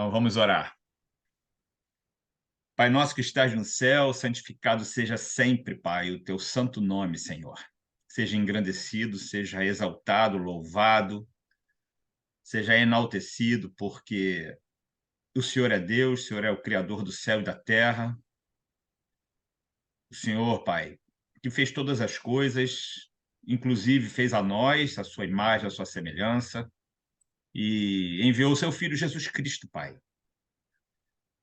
Então vamos orar. Pai nosso que estás no céu, santificado seja sempre, Pai, o teu santo nome, Senhor. Seja engrandecido, seja exaltado, louvado, seja enaltecido, porque o Senhor é Deus, o Senhor é o Criador do céu e da terra. O Senhor, Pai, que fez todas as coisas, inclusive fez a nós, a sua imagem, a sua semelhança, e enviou o seu Filho Jesus Cristo, Pai,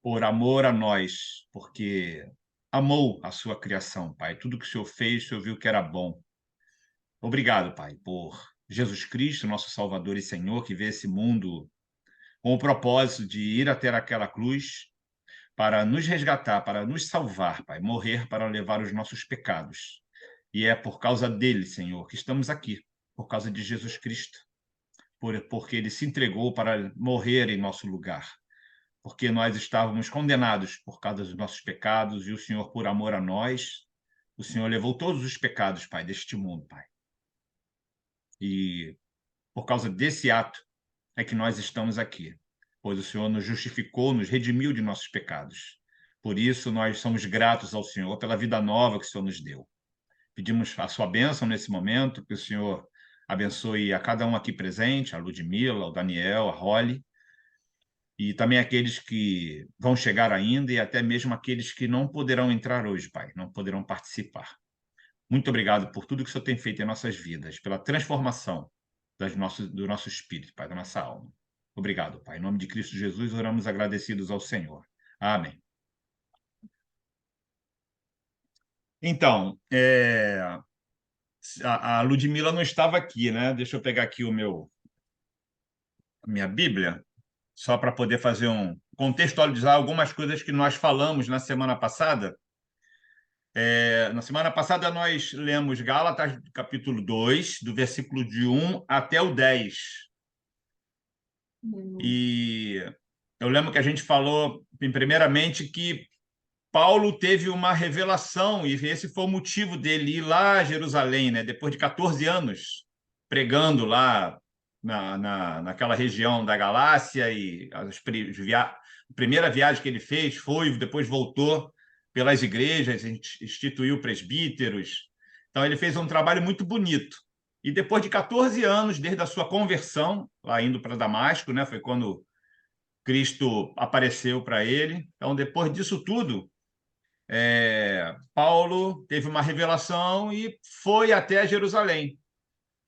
por amor a nós, porque amou a sua criação, Pai. Tudo que o Senhor fez, o Senhor viu que era bom. Obrigado, Pai, por Jesus Cristo, nosso Salvador e Senhor, que veio esse mundo com o propósito de ir até aquela cruz para nos resgatar, para nos salvar, Pai, morrer para levar os nossos pecados. E é por causa dele, Senhor, que estamos aqui, por causa de Jesus Cristo, porque ele se entregou para morrer em nosso lugar, porque nós estávamos condenados por causa dos nossos pecados, e o Senhor, por amor a nós, o Senhor levou todos os pecados, Pai, deste mundo, Pai. E por causa desse ato é que nós estamos aqui, pois o Senhor nos justificou, nos redimiu de nossos pecados. Por isso, nós somos gratos ao Senhor pela vida nova que o Senhor nos deu. Pedimos a sua bênção nesse momento, que o Senhor abençoe a cada um aqui presente, a Ludmila, o Daniel, a Holly, e também aqueles que vão chegar ainda e até mesmo aqueles que não poderão entrar hoje, Pai, não poderão participar. Muito obrigado por tudo que o Senhor tem feito em nossas vidas, pela transformação do nosso espírito, Pai, da nossa alma. Obrigado, Pai. Em nome de Cristo Jesus, oramos agradecidos ao Senhor. Amém. Então, a Ludmila não estava aqui, né? Deixa eu pegar aqui a minha Bíblia, só para poder contextualizar algumas coisas que nós falamos na semana passada. Na semana passada nós lemos Gálatas, capítulo 2, do versículo de 1 até o 10. E eu lembro que a gente falou, primeiramente, que Paulo teve uma revelação, e esse foi o motivo dele ir lá a Jerusalém, né? Depois de 14 anos pregando lá naquela região da Galácia, e a primeira viagem que ele fez foi, depois voltou pelas igrejas, instituiu presbíteros. Então, ele fez um trabalho muito bonito. E depois de 14 anos, desde a sua conversão, lá indo para Damasco, né? Foi quando Cristo apareceu para ele. Então, depois disso tudo, Paulo teve uma revelação e foi até Jerusalém,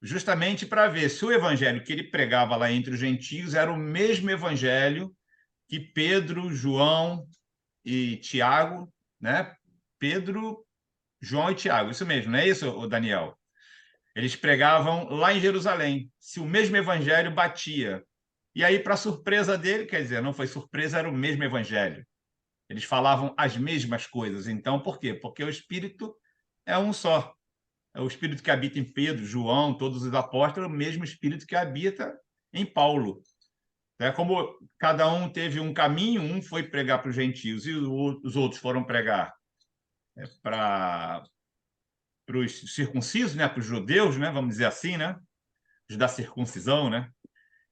justamente para ver se o evangelho que ele pregava lá entre os gentios era o mesmo evangelho que Pedro, João e Tiago, né? Pedro, João e Tiago, isso mesmo, não é isso, Daniel? Eles pregavam lá em Jerusalém, se o mesmo evangelho batia. E aí, para surpresa dele, quer dizer, não foi surpresa, era o mesmo evangelho. Eles falavam as mesmas coisas. Então, por quê? Porque o Espírito é um só. É o Espírito que habita em Pedro, João, todos os apóstolos, é o mesmo Espírito que habita em Paulo. É como cada um teve um caminho, um foi pregar para os gentios e os outros foram pregar para os circuncisos, né, para os judeus, né, vamos dizer assim, né, os da circuncisão, né.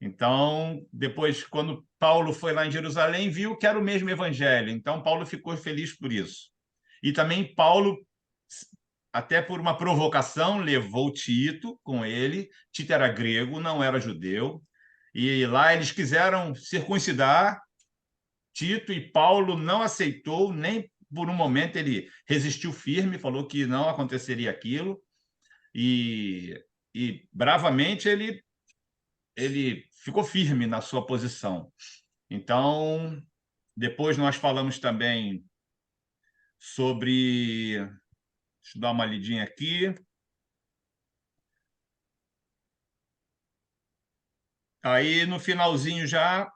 Então, depois, quando Paulo foi lá em Jerusalém, viu que era o mesmo evangelho. Então, Paulo ficou feliz por isso. E também Paulo, até por uma provocação, levou Tito com ele. Tito era grego, não era judeu. E lá eles quiseram circuncidar Tito e Paulo não aceitou, nem por um momento ele resistiu firme, falou que não aconteceria aquilo. E bravamente ele ficou firme na sua posição. Então, depois nós falamos também sobre. Deixa eu dar uma lidinha aqui. Aí, no finalzinho já,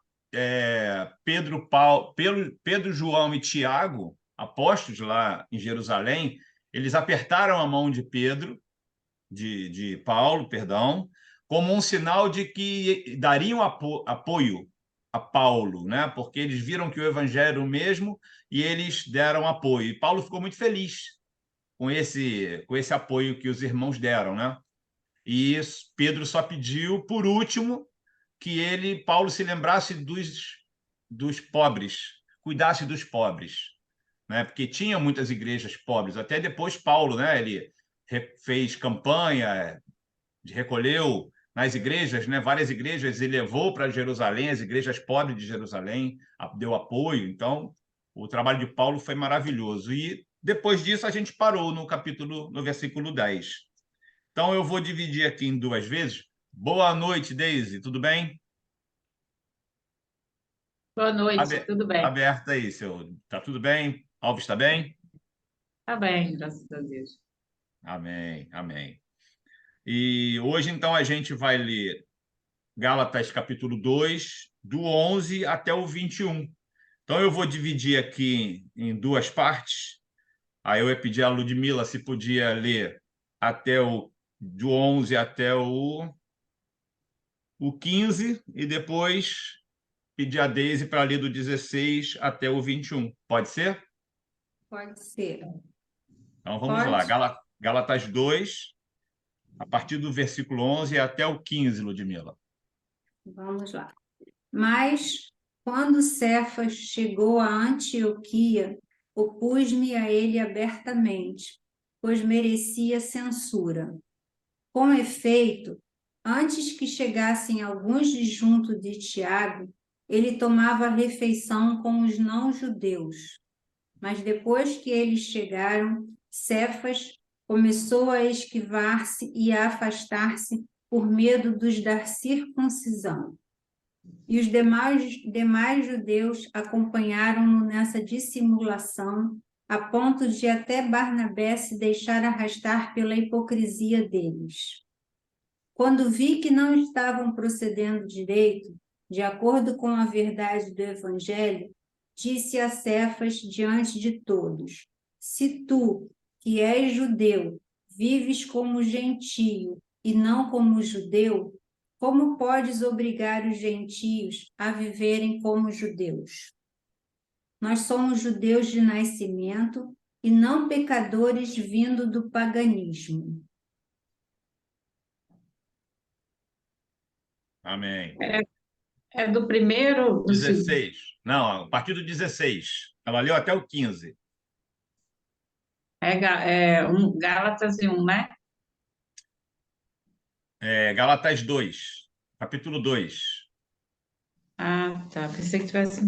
Pedro, João e Tiago, apóstolos lá em Jerusalém, eles apertaram a mão de Pedro, de Paulo, perdão, como um sinal de que dariam apoio a Paulo, né? Porque eles viram que o evangelho era o mesmo e eles deram apoio. E Paulo ficou muito feliz com esse apoio que os irmãos deram, né? E Pedro só pediu, por último, que Paulo se lembrasse dos pobres, cuidasse dos pobres, né? Porque tinha muitas igrejas pobres. Até depois Paulo, né? Ele fez campanha, recolheu nas igrejas, né? Várias igrejas, e levou para Jerusalém, as igrejas pobres de Jerusalém, deu apoio. Então, o trabalho de Paulo foi maravilhoso. E depois disso, a gente parou no versículo 10. Então, eu vou dividir aqui em duas vezes. Boa noite, Deise, tudo bem? Boa noite, tudo bem? Aberta aí, seu. Tá tudo bem? Alves está bem? Tá bem, graças a Deus. Amém, amém. E hoje, então, a gente vai ler Gálatas capítulo 2, do 11 até o 21. Então, eu vou dividir aqui em duas partes. Aí eu ia pedir a Ludmila se podia ler do 11 até o 15, e depois pedir a Deise para ler do 16 até o 21. Pode ser? Pode ser. Então, vamos lá. Pode. Gálatas 2, a partir do versículo 11 até o 15, Ludmila. Vamos lá. Mas, quando Cefas chegou a Antioquia, opus-me a ele abertamente, pois merecia censura. Com efeito, antes que chegassem alguns de junto de Tiago, ele tomava refeição com os não-judeus. Mas depois que eles chegaram, Cefas começou a esquivar-se e a afastar-se por medo dos da circuncisão. E os demais judeus acompanharam-no nessa dissimulação, a ponto de até Barnabé se deixar arrastar pela hipocrisia deles. Quando vi que não estavam procedendo direito, de acordo com a verdade do Evangelho, disse a Cefas diante de todos: se tu, que és judeu, vives como gentio e não como judeu, como podes obrigar os gentios a viverem como judeus? Nós somos judeus de nascimento e não pecadores vindo do paganismo. Amém. É do primeiro, do segundo. 16. Não, a partir do 16. Ela leu até o 15. Gálatas e 1, né? Gálatas 2, capítulo 2. Ah, tá. Pensei que tivesse.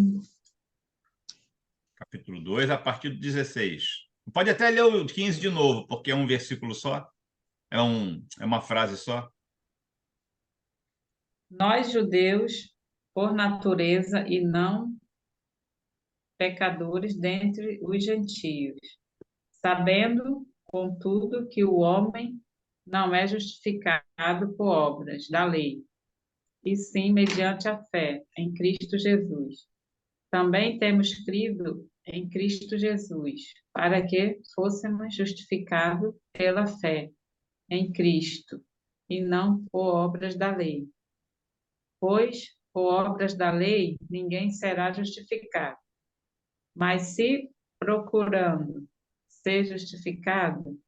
Capítulo 2, a partir do 16. Pode até ler o 15 de novo, porque é um versículo só. É uma frase só. Nós, judeus, por natureza e não pecadores dentre os gentios, sabendo, contudo, que o homem não é justificado por obras da lei, e sim mediante a fé em Cristo Jesus. Também temos crido em Cristo Jesus, para que fôssemos justificados pela fé em Cristo, e não por obras da lei. Pois, por obras da lei, ninguém será justificado. Mas se procurando ser justificado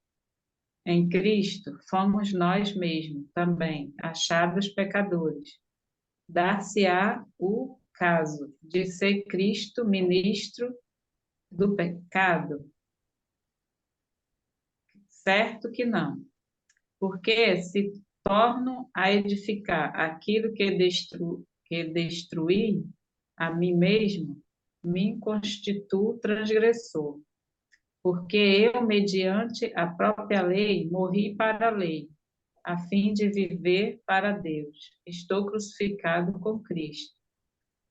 em Cristo, fomos nós mesmos também achados pecadores. Dar-se-á o caso de ser Cristo ministro do pecado? Certo que não. Porque se torno a edificar aquilo que destruí a mim mesmo, me constituo transgressor. Porque eu, mediante a própria lei, morri para a lei, a fim de viver para Deus. Estou crucificado com Cristo.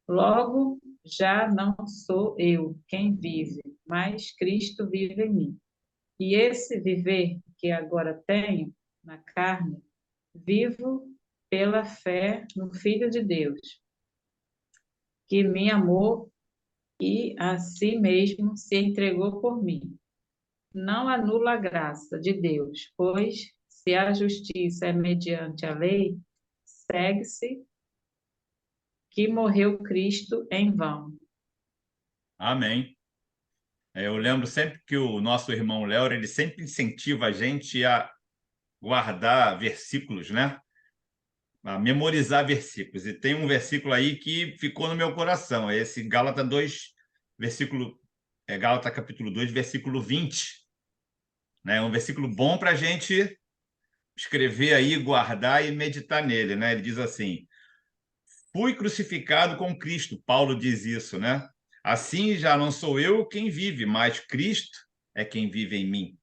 Logo, já não sou eu quem vive, mas Cristo vive em mim. E esse viver que agora tenho na carne, vivo pela fé no Filho de Deus, que me amou e a si mesmo se entregou por mim. Não anula a graça de Deus, pois se a justiça é mediante a lei, segue-se que morreu Cristo em vão. Amém. Eu lembro sempre que o nosso irmão Léo, ele sempre incentiva a gente a guardar versículos, né? a memorizar versículos. E tem um versículo aí que ficou no meu coração, é esse Gálatas 2, Gálatas capítulo 2, versículo 20. Né? É um versículo bom para a gente escrever aí, guardar e meditar nele. Né? Ele diz assim: fui crucificado com Cristo. Paulo diz isso, né? Assim já não sou eu quem vive, mas Cristo é quem vive em mim.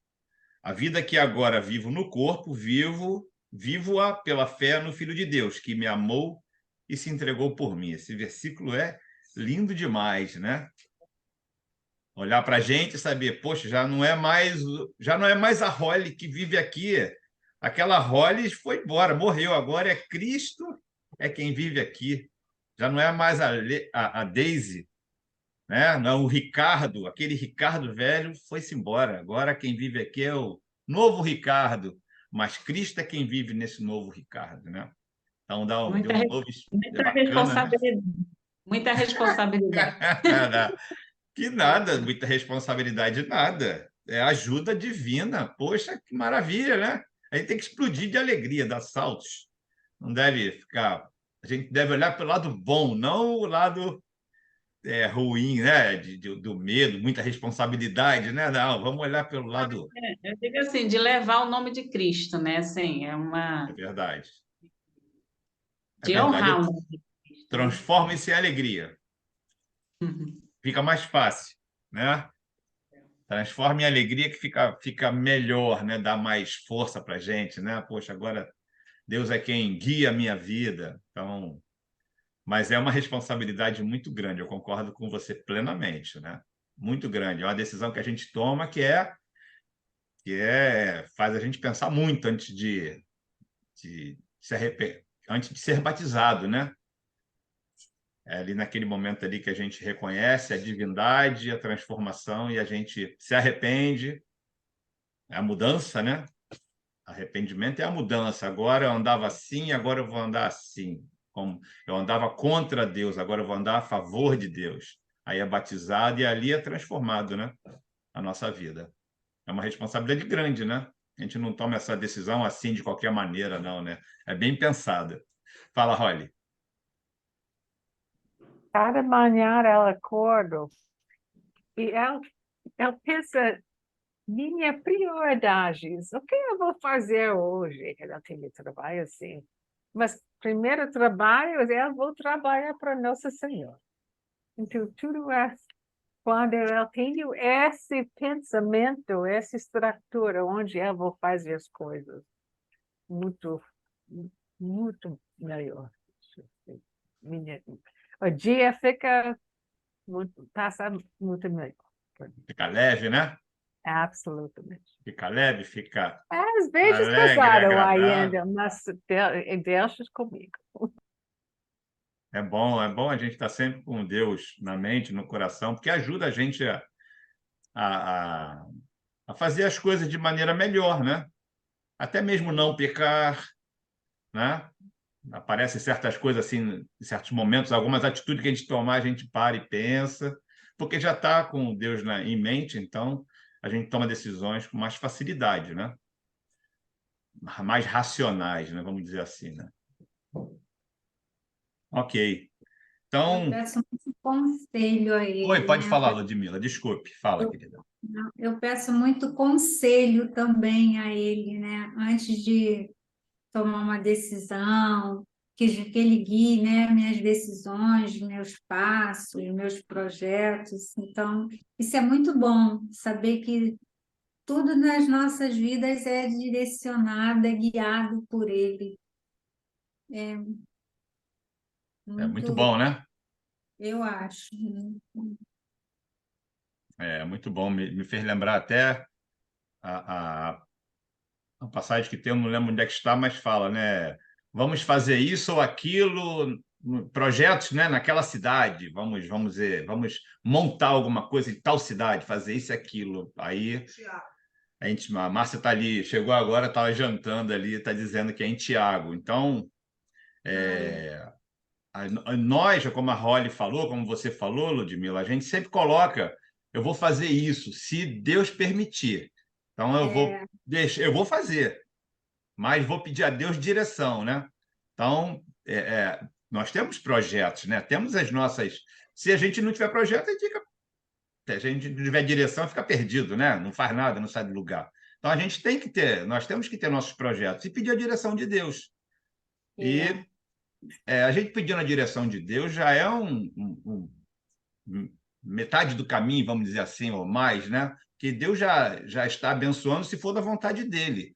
A vida que agora vivo no corpo, vivo-a pela fé no Filho de Deus, que me amou e se entregou por mim. Esse versículo é lindo demais, né? Olhar para a gente e saber, poxa, já não é mais a Holly que vive aqui. Aquela Holly foi embora, morreu. Agora é Cristo é quem vive aqui. Já não é mais a Daisy, né? Não, o Ricardo, aquele Ricardo velho foi-se embora. Agora quem vive aqui é o novo Ricardo, mas Cristo é quem vive nesse novo Ricardo, né? Então deu Muita, um novo, é muita bacana, né? responsabilidade. Muita responsabilidade. Que nada, muita responsabilidade, nada. É ajuda divina. Poxa, que maravilha, né? A gente tem que explodir de alegria, dar saltos. Não deve ficar. A gente deve olhar pelo lado bom, não o lado ruim, né? Do medo, muita responsabilidade, né? Não, vamos olhar pelo lado. Eu digo assim, de levar o nome de Cristo, né? Assim, É verdade. É de verdade. honrar o nome de Cristo, né? Transforma-se em alegria. Fica mais fácil, né? Transforma em alegria que fica melhor, né? Dá mais força para a gente, né? Poxa, agora Deus é quem guia a minha vida. Então, mas é uma responsabilidade muito grande. Eu concordo com você plenamente, né? Muito grande. É uma decisão que a gente toma que faz a gente pensar muito de se arrepender, antes de ser batizado, né? É ali naquele momento ali que a gente reconhece a divindade, a transformação e a gente se arrepende, é a mudança, né? Arrependimento é a mudança. Agora eu andava assim, agora eu vou andar assim. Como eu andava contra Deus, agora eu vou andar a favor de Deus. Aí é batizado e ali é transformado, né? A nossa vida. É uma responsabilidade grande, né? A gente não toma essa decisão assim de qualquer maneira, não, né? É bem pensada. Fala, Holly. Cada manhã ela acorda e ela pensa, minha prioridades, o que eu vou fazer hoje? Ela tem trabalho, sim. Mas primeiro trabalho, eu vou trabalhar para Nosso Senhor. Então, tudo é quando eu tenho esse pensamento, essa estrutura, onde eu vou fazer as coisas, muito, muito melhor. O dia passa muito melhor. Fica leve, né? Absolutamente. Fica leve, fica Às vezes alegre, passaram agradável. ainda, mas deixa comigo. É bom a gente estar sempre com Deus na mente, no coração, porque ajuda a gente a, a, a fazer as coisas de maneira melhor, né? Até mesmo não pecar, né? Aparecem certas coisas assim, em certos momentos, algumas atitudes que a gente tomar, a gente para e pensa, porque já está com Deus em mente, então a gente toma decisões com mais facilidade, né? Mais racionais, né? Vamos dizer assim, né? Ok. Eu Então, peço muito conselho a oi, ele, pode né? falar, Ludmila, desculpe. Fala, Eu, querida. eu peço muito conselho também a ele, né? Antes de tomar uma decisão, que ele guie, né, minhas decisões, meus passos, meus projetos. Então, isso é muito bom, saber que tudo nas nossas vidas é direcionado, é guiado por ele. É É muito muito, bom, né? eu acho. É muito bom. Me fez lembrar até a uma passagem que tem, eu não lembro onde é que está, mas fala, né? Vamos fazer isso ou aquilo, projetos, né, naquela cidade, vamos ver, vamos montar alguma coisa em tal cidade, fazer isso e aquilo. Aí a Márcia está ali, chegou agora, estava jantando ali, está dizendo que é em Tiago. Então, nós, como a Holly falou, como você falou, Ludmila, a gente sempre coloca, eu vou fazer isso, se Deus permitir. Então, eu vou fazer, mas vou pedir a Deus direção, né? Então, nós temos projetos, né? Temos as nossas. Se a gente não tiver projeto, se a gente não tiver direção, fica perdido, né? Não faz nada, não sai do lugar. Então, a gente tem que ter, nós temos que ter nossos projetos e pedir a direção de Deus. E a gente pedindo a direção de Deus já é metade do caminho, vamos dizer assim, ou mais, né? Que Deus já está abençoando se for da vontade dele.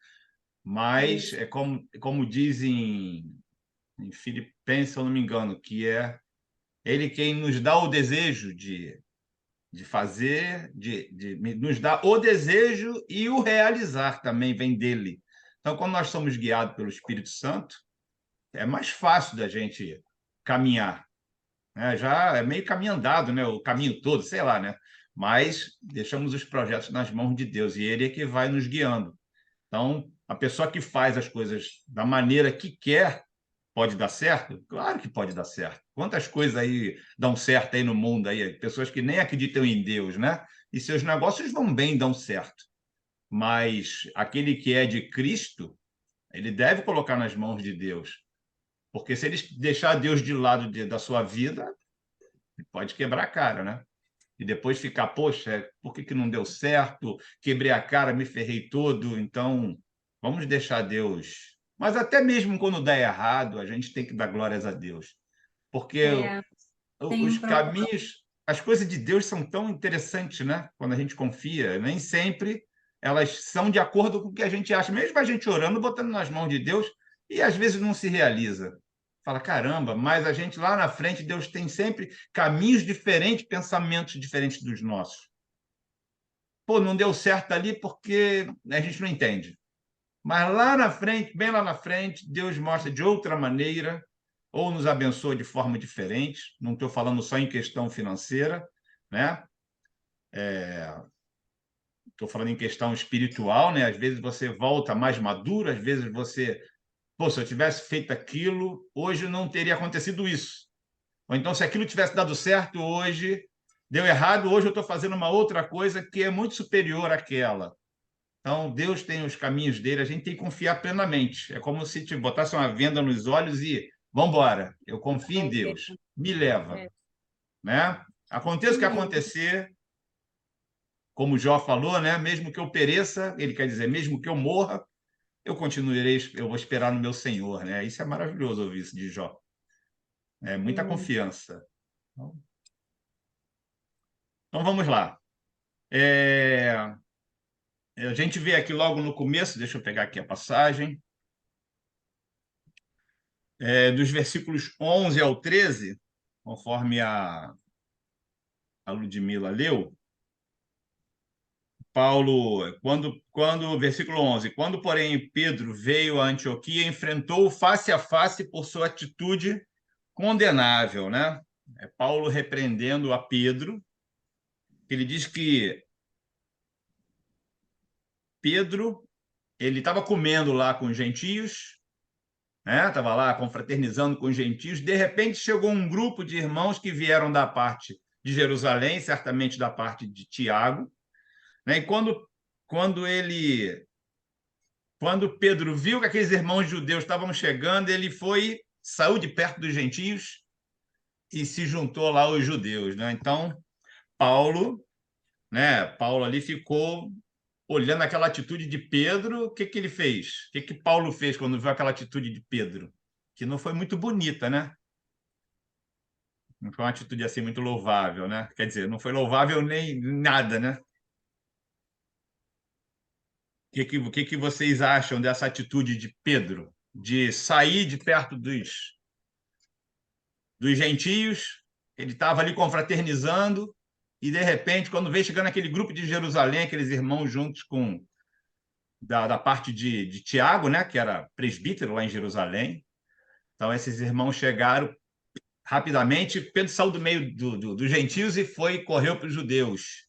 Mas é como dizem em Filipenses, se eu não me engano, que é ele quem nos dá o desejo de fazer, nos dá o desejo e o realizar também vem dele. Então, quando nós somos guiados pelo Espírito Santo, é mais fácil da gente caminhar, né? Já é meio caminho andado, né? O caminho todo, sei lá, né? Mas deixamos os projetos nas mãos de Deus e ele é que vai nos guiando. Então, a pessoa que faz as coisas da maneira que quer, pode dar certo? Claro que pode dar certo. Quantas coisas aí dão certo aí no mundo, aí, pessoas que nem acreditam em Deus, né? E seus negócios vão bem, dão certo. Mas aquele que é de Cristo, ele deve colocar nas mãos de Deus. Porque se ele deixar Deus de lado da sua vida, pode quebrar a cara, né? E depois ficar, poxa, por que não deu certo? Quebrei a cara, me ferrei todo. Então, vamos deixar Deus. Mas até mesmo quando dá errado, a gente tem que dar glórias a Deus. Porque Tem os um propósito. caminhos, as coisas de Deus são tão interessantes, né? Quando a gente confia, nem sempre elas são de acordo com o que a gente acha. Mesmo a gente orando, botando nas mãos de Deus, e às vezes não se realiza. Fala, caramba, mas a gente lá na frente, Deus tem sempre caminhos diferentes, pensamentos diferentes dos nossos. Pô, não deu certo ali porque a gente não entende. Mas lá na frente, bem lá na frente, Deus mostra de outra maneira, ou nos abençoa de forma diferente. Não estou falando só em questão financeira, né? Estou falando em questão espiritual, né? Às vezes você volta mais maduro, às vezes você, pô, se eu tivesse feito aquilo, hoje não teria acontecido isso. Ou então, se aquilo tivesse dado certo hoje, deu errado, hoje eu estou fazendo uma outra coisa que é muito superior àquela. Então, Deus tem os caminhos dele, a gente tem que confiar plenamente. É como se te botasse uma venda nos olhos e vamos embora. Eu confio em Deus. Me leva, né? Aconteça o que acontecer, como Jó falou, né? Mesmo que eu pereça, ele quer dizer, mesmo que eu morra, eu continuarei, eu vou esperar no meu Senhor, né? Isso é maravilhoso ouvir isso de Jó. É muita confiança. Então vamos lá. A gente vê aqui logo no começo, deixa eu pegar aqui a passagem, dos versículos 11 ao 13, conforme a Ludmila leu, Paulo, versículo 11, quando, porém, Pedro veio a Antioquia, enfrentou-o face a face por sua atitude condenável, né? É Paulo repreendendo a Pedro, ele diz que Pedro, ele estava comendo lá com os gentios, né? Estava lá confraternizando com os gentios, de repente chegou um grupo de irmãos que vieram da parte de Jerusalém, certamente da parte de Tiago, né? E quando Pedro viu que aqueles irmãos judeus estavam chegando, ele saiu de perto dos gentios e se juntou lá aos judeus, né? Então, Paulo, né? Paulo ali ficou olhando aquela atitude de Pedro. O que que ele fez? O que que Paulo fez quando viu aquela atitude de Pedro? Que não foi muito bonita, né? Não foi uma atitude assim muito louvável, né? Quer dizer, não foi louvável nem nada, né? O que que vocês acham dessa atitude de Pedro? De sair de perto dos gentios, ele estava ali confraternizando, e de repente, quando veio chegando aquele grupo de Jerusalém, aqueles irmãos juntos com da parte de Tiago, né, que era presbítero lá em Jerusalém. Então, esses irmãos chegaram rapidamente. Pedro saiu do meio dos gentios e correu para os judeus.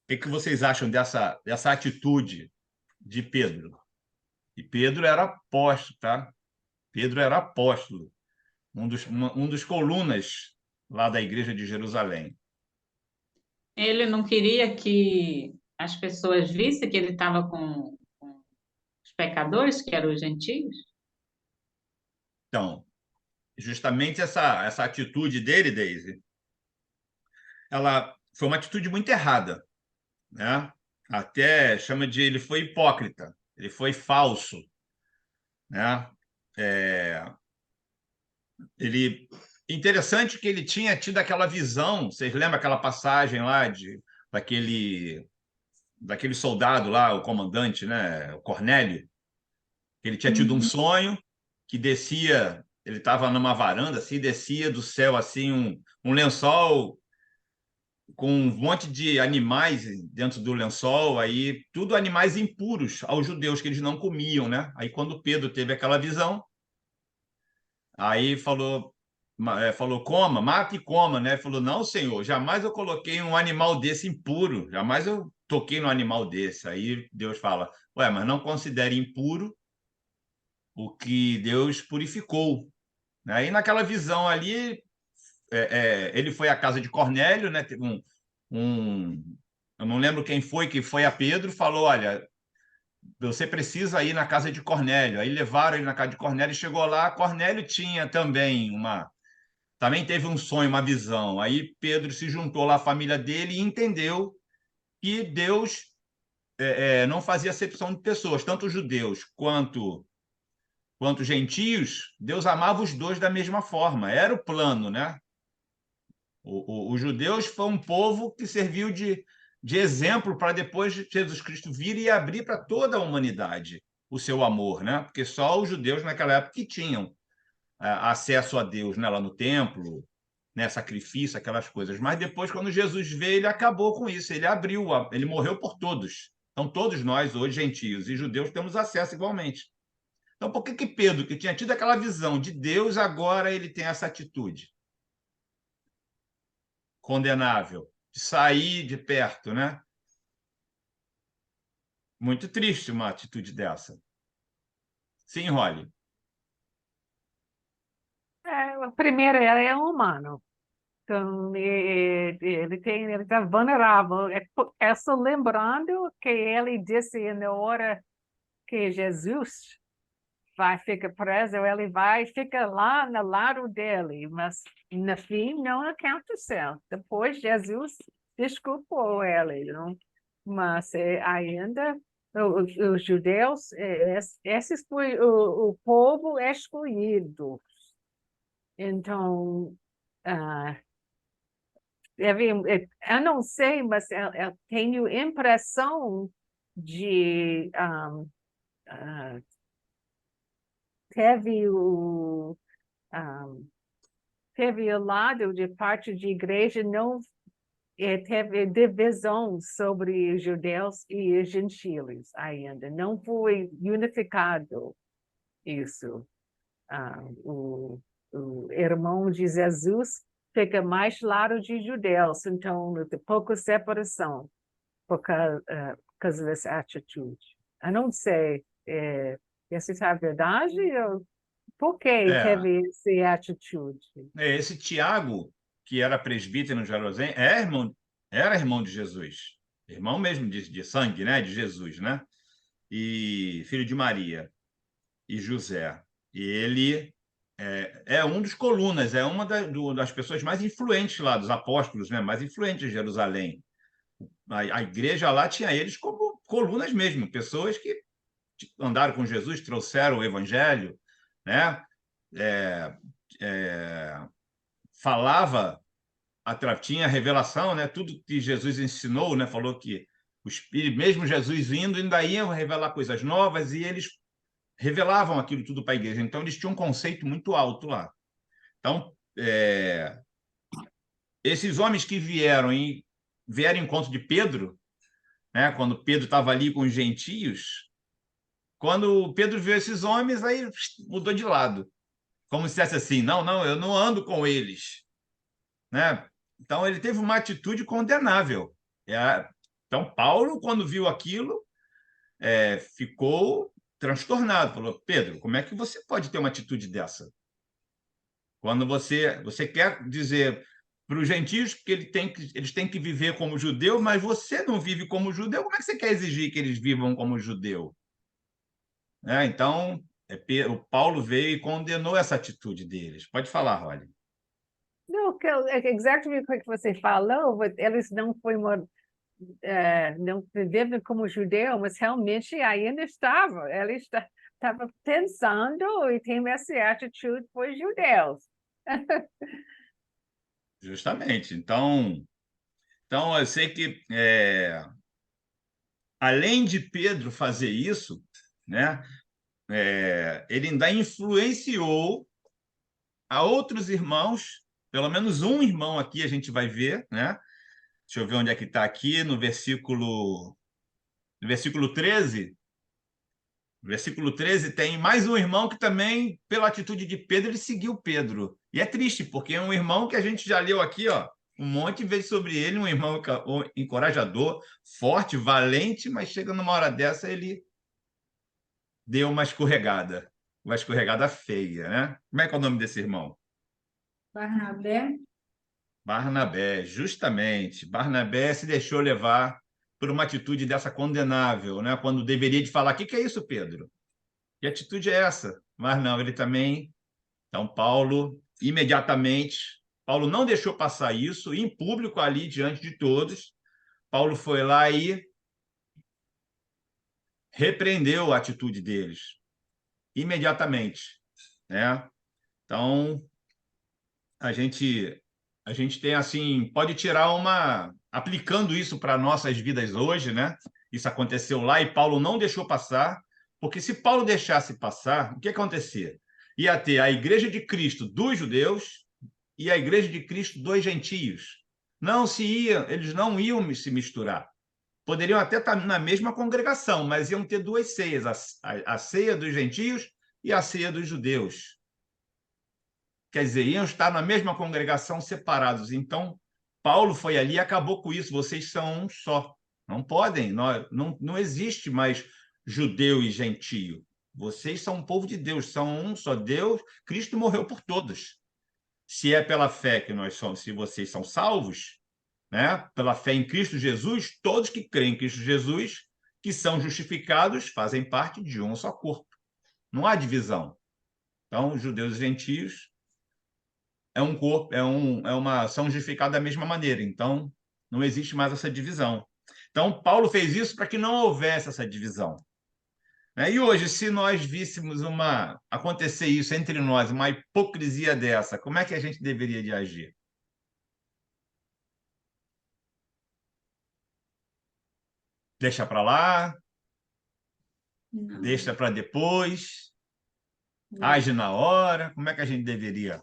O que vocês acham dessa atitude de Pedro? E Pedro era apóstolo, tá? Pedro era apóstolo, um dos colunas lá da igreja de Jerusalém. Ele não queria que as pessoas vissem que ele estava com os pecadores, que eram os gentios? Então, justamente essa atitude dele, Daisy, ela foi uma atitude muito errada, né? Até chama de ele foi hipócrita, ele foi falso, né? É, ele interessante que ele tinha tido aquela visão. Vocês lembram aquela passagem lá daquele soldado lá, o comandante, né? O Cornélio, ele tinha tido um Uhum. sonho que descia, ele estava numa varanda assim, descia do céu assim um lençol com um monte de animais dentro do lençol, aí tudo animais impuros aos judeus que eles não comiam, né? Aí quando Pedro teve aquela visão, aí falou coma, mata e coma, né? Falou não, senhor, jamais eu coloquei um animal desse impuro, jamais eu toquei no animal desse. Aí Deus fala, ué, mas não considere impuro o que Deus purificou. Aí naquela visão ali, ele foi à casa de Cornélio, né? Teve um, eu não lembro quem foi que foi a Pedro, falou, olha, você precisa ir na casa de Cornélio. Aí levaram ele na casa de Cornélio e chegou lá. Cornélio tinha também teve um sonho, uma visão. Aí Pedro se juntou lá à família dele e entendeu que Deus não fazia acepção de pessoas, tanto judeus quanto gentios. Deus amava os dois da mesma forma. Era o plano, né? Os judeus foi um povo que serviu de exemplo para depois Jesus Cristo vir e abrir para toda a humanidade o seu amor, né? Porque só os judeus naquela época que tinham acesso a Deus, né? Lá no templo, né? Sacrifício, aquelas coisas. Mas depois, quando Jesus veio, ele acabou com isso. Ele abriu, ele morreu por todos. Então, todos nós, hoje, gentios e judeus, temos acesso igualmente. Então, por que Pedro, que tinha tido aquela visão de Deus, agora ele tem essa atitude condenável, de sair de perto, né? Muito triste uma atitude dessa. Sim, Holly. Primeiro, ele é humano. Então, ele está vulnerável. É só lembrando que ele disse na hora que Jesus vai ficar preso, ele vai ficar lá no lado dele, mas no fim não aconteceu. Depois Jesus desculpou ele, não? Mas ainda os judeus, esses foi o povo escolhido. Então, ah, eu não sei, mas eu tenho impressão de teve o teve o lado de parte de igreja não teve divisão sobre os judeus e os gentios ainda, não foi unificado isso. O irmão de Jesus fica mais lado de judeus, então tem pouca separação por causa dessa atitude. Eu não sei, essa é a verdade? Por que É, teve essa atitude? esse Tiago, que era presbítero em Jerusalém, era irmão de Jesus. Irmão mesmo de sangue, né? De Jesus, né? E filho de Maria e José. E ele é um dos colunas, é uma das pessoas mais influentes lá, dos apóstolos, né? Mais influentes de Jerusalém. A igreja lá tinha eles como colunas mesmo, pessoas que andaram com Jesus, trouxeram o evangelho, né? É, é, falava, tinha revelação, né? Tudo que Jesus ensinou, né? Falou que o Espírito, mesmo Jesus indo, ainda ia revelar coisas novas e eles revelavam aquilo tudo para a igreja. Então, eles tinham um conceito muito alto lá. Então, esses homens que vieram em encontro de Pedro, né? Quando Pedro estava ali com os gentios, quando Pedro viu esses homens, aí mudou de lado. Como se dissesse assim, não, não, eu não ando com eles, né? Então, ele teve uma atitude condenável. Então, Paulo, quando viu aquilo, ficou transtornado. Falou, Pedro, como é que você pode ter uma atitude dessa? Quando você quer dizer para os gentios que eles têm que viver como judeu, mas você não vive como judeu, como é que você quer exigir que eles vivam como judeu? Então, O Paulo veio e condenou essa atitude deles. Pode falar, Rolly. Não, exatamente o que você falou, eles não viveram como judeu, mas realmente ainda estavam. Ele estava pensando e tem essa atitude por judeus. Justamente. Então eu sei que, além de Pedro fazer isso, né, ele ainda influenciou a outros irmãos, pelo menos um irmão aqui a gente vai ver, né? Deixa eu ver onde é que está aqui, no versículo 13. No versículo 13 tem mais um irmão que também, pela atitude de Pedro, ele seguiu Pedro. E é triste, porque é um irmão que a gente já leu aqui, ó, um monte de vezes sobre ele, um irmão encorajador, forte, valente, mas chega numa hora dessa, ele deu uma escorregada feia, né? Como é que é o nome desse irmão? Barnabé. Barnabé, justamente. Barnabé se deixou levar por uma atitude dessa condenável, né? Quando deveria de falar, o que é isso, Pedro? Que atitude é essa? Mas não, ele também. Então, Paulo não deixou passar isso, em público ali, diante de todos. Paulo foi lá e repreendeu a atitude deles, imediatamente, né? Então, a gente tem assim, pode tirar aplicando isso para nossas vidas hoje, né? Isso aconteceu lá e Paulo não deixou passar, porque se Paulo deixasse passar, o que acontecia? Ia ter a igreja de Cristo dos judeus e a igreja de Cristo dos gentios. Eles não iam se misturar. Poderiam até estar na mesma congregação, mas iam ter duas ceias, a ceia dos gentios e a ceia dos judeus. Quer dizer, iam estar na mesma congregação separados. Então, Paulo foi ali e acabou com isso. Vocês são um só. Não podem, não existe mais judeu e gentio. Vocês são um povo de Deus, são um só Deus. Cristo morreu por todos. Se é pela fé que nós somos, se vocês são salvos, né? Pela fé em Cristo Jesus, todos que creem em Cristo Jesus, que são justificados, fazem parte de um só corpo. Não há divisão. Então, judeus e gentios é um corpo, são justificados da mesma maneira. Então, não existe mais essa divisão. Então, Paulo fez isso para que não houvesse essa divisão. Né? E hoje, se nós víssemos acontecer isso entre nós, uma hipocrisia dessa, como é que a gente deveria de agir? Deixa para lá, Não, deixa para depois, não. age na hora, como é que a gente deveria?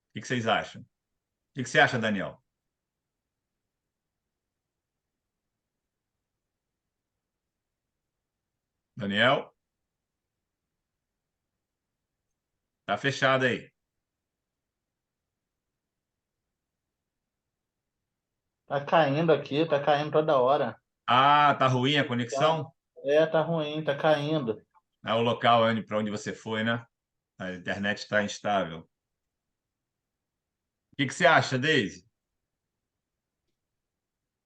O que vocês acham? O que você acha, Daniel? Daniel? Tá fechado aí. Tá caindo aqui, tá caindo toda hora. Ah, tá ruim a Tá, conexão? tá ruim, tá caindo. É o local para onde você foi, né? A internet está instável. O que você acha, Deise?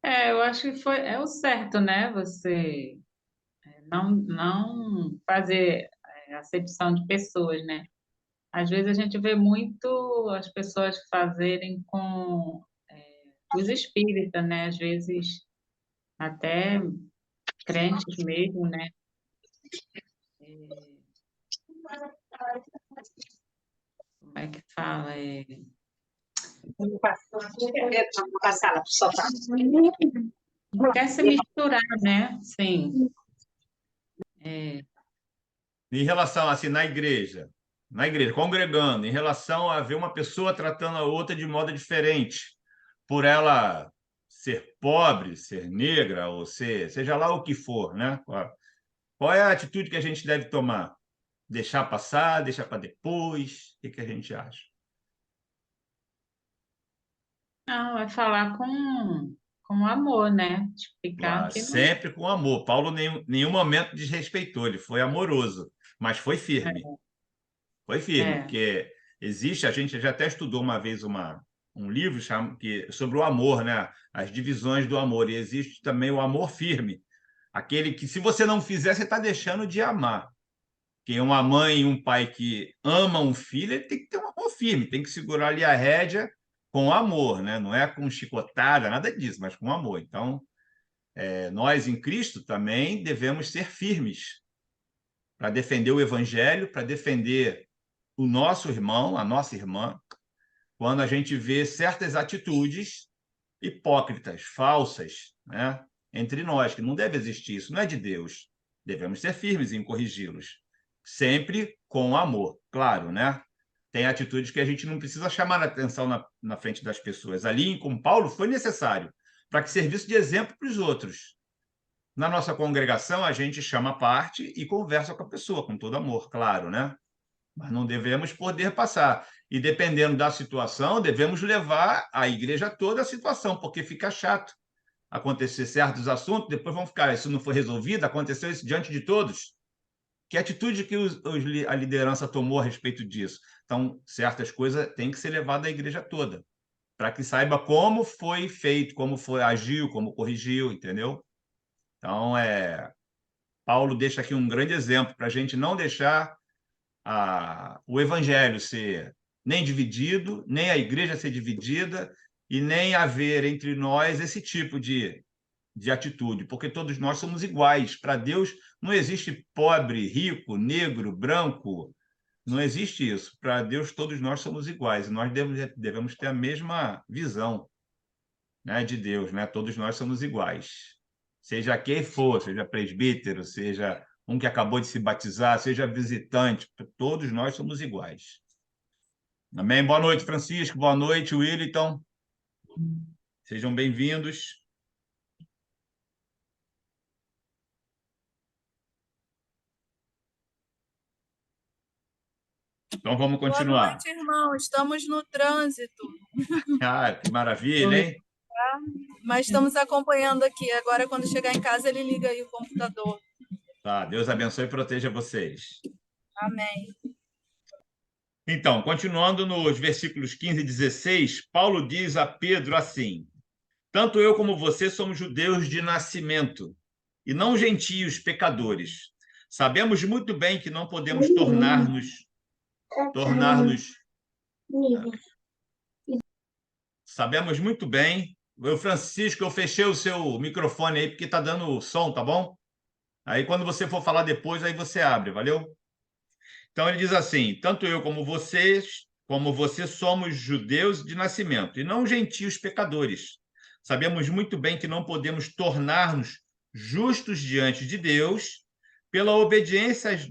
Eu acho que é o certo, né? Você não fazer acepção de pessoas, né? Às vezes a gente vê muito as pessoas fazerem com os espíritas, né? Às vezes até crentes mesmo, né? Como é que fala? Passar lá pro sofá. Quer se misturar, né? Sim. Em relação, assim, na igreja, congregando, em relação a ver uma pessoa tratando a outra de modo diferente, por ela ser pobre, ser negra, ou seja lá o que for, né? Qual é a atitude que a gente deve tomar? Deixar passar, deixar para depois? O que a gente acha? Não, vai falar com amor, né? Explicar Claro, que não. sempre com amor. Paulo em nenhum momento desrespeitou, ele foi amoroso, mas foi firme. Foi firme, É, porque existe, a gente já até estudou uma vez um livro sobre o amor, né? As divisões do amor, e existe também o amor firme. Aquele que, se você não fizer, você está deixando de amar. Porque uma mãe e um pai que ama um filho, ele tem que ter um amor firme, tem que segurar ali a rédea com amor, né? Não é com chicotada, nada disso, mas com amor. Então, nós em Cristo também devemos ser firmes para defender o evangelho, para defender o nosso irmão, a nossa irmã, quando a gente vê certas atitudes hipócritas, falsas, né, entre nós, que não deve existir, isso não é de Deus. Devemos ser firmes em corrigi-los, sempre com amor, claro, né? Tem atitudes que a gente não precisa chamar a atenção na frente das pessoas. Ali, com Paulo, foi necessário, para que servisse de exemplo para os outros. Na nossa congregação, a gente chama a parte e conversa com a pessoa, com todo amor, claro, né? Mas não devemos poder passar. E dependendo da situação, devemos levar a igreja toda a situação, porque fica chato acontecer certos assuntos, depois vão ficar, isso não foi resolvido, aconteceu isso diante de todos. Que atitude que a liderança tomou a respeito disso? Então, certas coisas têm que ser levadas à igreja toda, para que saiba como foi feito, como foi agiu, como corrigiu, entendeu? Então, Paulo deixa aqui um grande exemplo para a gente não deixar o evangelho ser nem dividido, nem a igreja ser dividida, e nem haver entre nós esse tipo de atitude, porque todos nós somos iguais. Para Deus não existe pobre, rico, negro, branco, não existe isso. Para Deus todos nós somos iguais, e nós devemos ter a mesma visão, né, de Deus, né? Todos nós somos iguais. Seja quem for, seja presbítero, seja um que acabou de se batizar, seja visitante, todos nós somos iguais. Amém? Boa noite, Francisco. Boa noite, Willington. Sejam bem-vindos. Então, vamos continuar. Boa noite, irmão. Estamos no trânsito, Ah, que maravilha, hein? mas estamos acompanhando aqui. Agora, quando chegar em casa, ele liga aí o computador. Tá, Deus abençoe e proteja vocês. Amém. Então, continuando nos versículos 15 e 16, Paulo diz a Pedro assim: tanto eu como você somos judeus de nascimento, e não gentios pecadores. Sabemos muito bem que não podemos tornar-nos. Sabemos muito bem. Francisco, eu fechei o seu microfone aí, porque está dando som, tá bom? Aí, quando você for falar depois, aí você abre, valeu? Então, ele diz assim: tanto eu como você somos judeus de nascimento, e não gentios pecadores. Sabemos muito bem que não podemos tornar-nos justos diante de Deus pela obediência às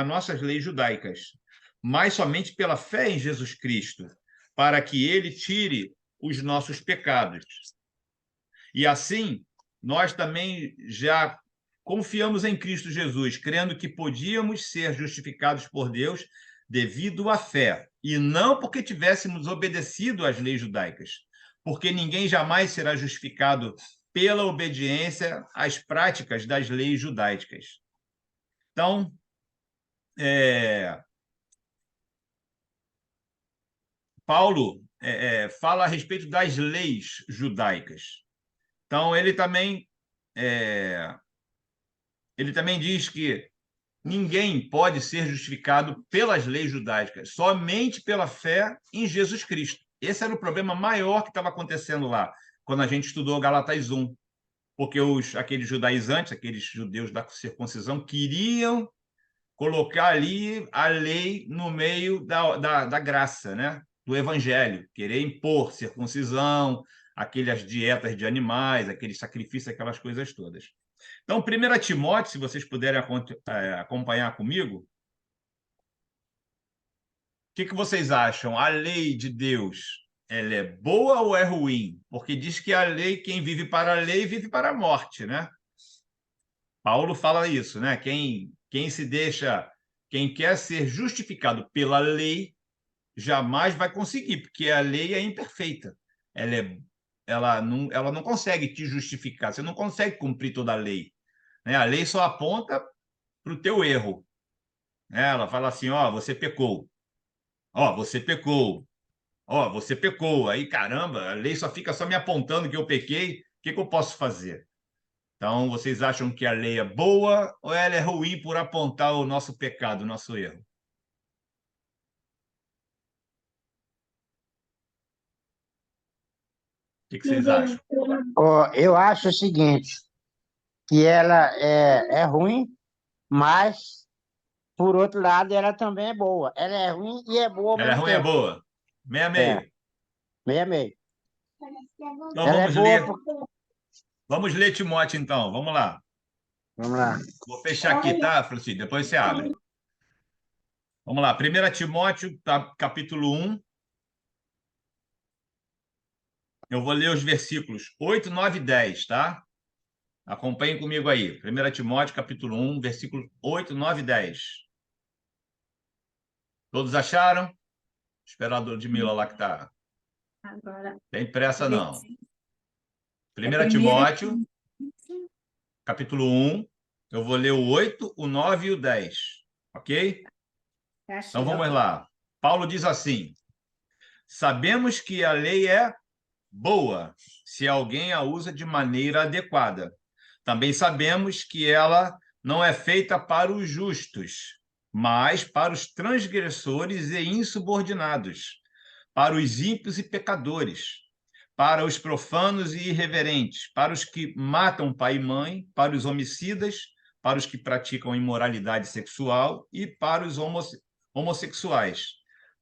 nossas leis judaicas, mas somente pela fé em Jesus Cristo, para que ele tire os nossos pecados. E assim, nós também já confiamos em Cristo Jesus, crendo que podíamos ser justificados por Deus devido à fé, e não porque tivéssemos obedecido às leis judaicas, porque ninguém jamais será justificado pela obediência às práticas das leis judaicas. Então, Paulo fala a respeito das leis judaicas. Então, ele também diz que ninguém pode ser justificado pelas leis judaicas, somente pela fé em Jesus Cristo. Esse era o problema maior que estava acontecendo lá, quando a gente estudou Gálatas 1, porque aqueles judaizantes, aqueles judeus da circuncisão, queriam colocar ali a lei no meio da graça, né? Do evangelho, querer impor circuncisão, aquelas dietas de animais, aqueles sacrifícios, aquelas coisas todas. Então, 1 Timóteo, se vocês puderem acompanhar comigo, o que vocês acham? A lei de Deus, ela é boa ou é ruim? Porque diz que a lei, quem vive para a lei, vive para a morte, né? Paulo fala isso, né? Quem quer ser justificado pela lei, jamais vai conseguir, porque a lei é imperfeita. Ela não consegue te justificar, você não consegue cumprir toda a lei, né? A lei só aponta para o teu erro, né? Ela fala assim: ó, você pecou, ó, você pecou, ó, você pecou. Aí, caramba, a lei só fica me apontando que eu pequei, o que eu posso fazer? Então, vocês acham que a lei é boa ou ela é ruim por apontar o nosso pecado, o nosso erro? O que vocês acham? Ó, eu acho o seguinte, que ela é ruim, mas, por outro lado, ela também é boa. Ela é ruim e é boa ao Ela é mesmo ruim, é tempo. boa? Meia, É, meia. meio a meio. Então, Ela é vamos boa. ler. Vamos ler Timóteo, então. Vamos lá. Vamos lá. Vou fechar aqui, tá, Francisco? Depois você abre. Vamos lá. 1 Timóteo, capítulo 1. Eu vou ler os versículos 8, 9 e 10, tá? Acompanhem comigo aí. 1 Timóteo, capítulo 1, versículos 8, 9 e 10. Todos acharam? Esperar a Ludmila lá que tá. Agora, Tem pressa, não. é 1 Timóteo, capítulo 1. Eu vou ler o 8, o 9 e o 10. Ok? Então vamos lá. Paulo diz assim: sabemos que a lei é boa, se alguém a usa de maneira adequada. Também sabemos que ela não é feita para os justos, mas para os transgressores e insubordinados, para os ímpios e pecadores, para os profanos e irreverentes, para os que matam pai e mãe, para os homicidas, para os que praticam imoralidade sexual e para os homossexuais,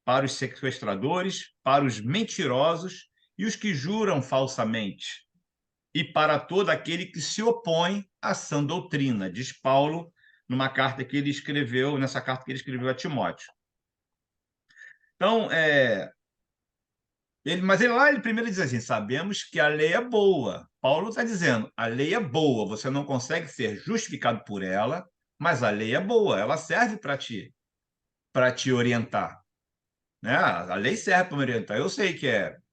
para os sequestradores, para os mentirosos e os que juram falsamente, e para todo aquele que se opõe à sã doutrina, diz Paulo nessa carta que ele escreveu a Timóteo. Então, ele primeiro diz assim: sabemos que a lei é boa. Paulo está dizendo, a lei é boa, você não consegue ser justificado por ela, mas a lei é boa, ela serve para te orientar. Né? A lei serve para me orientar. Eu sei que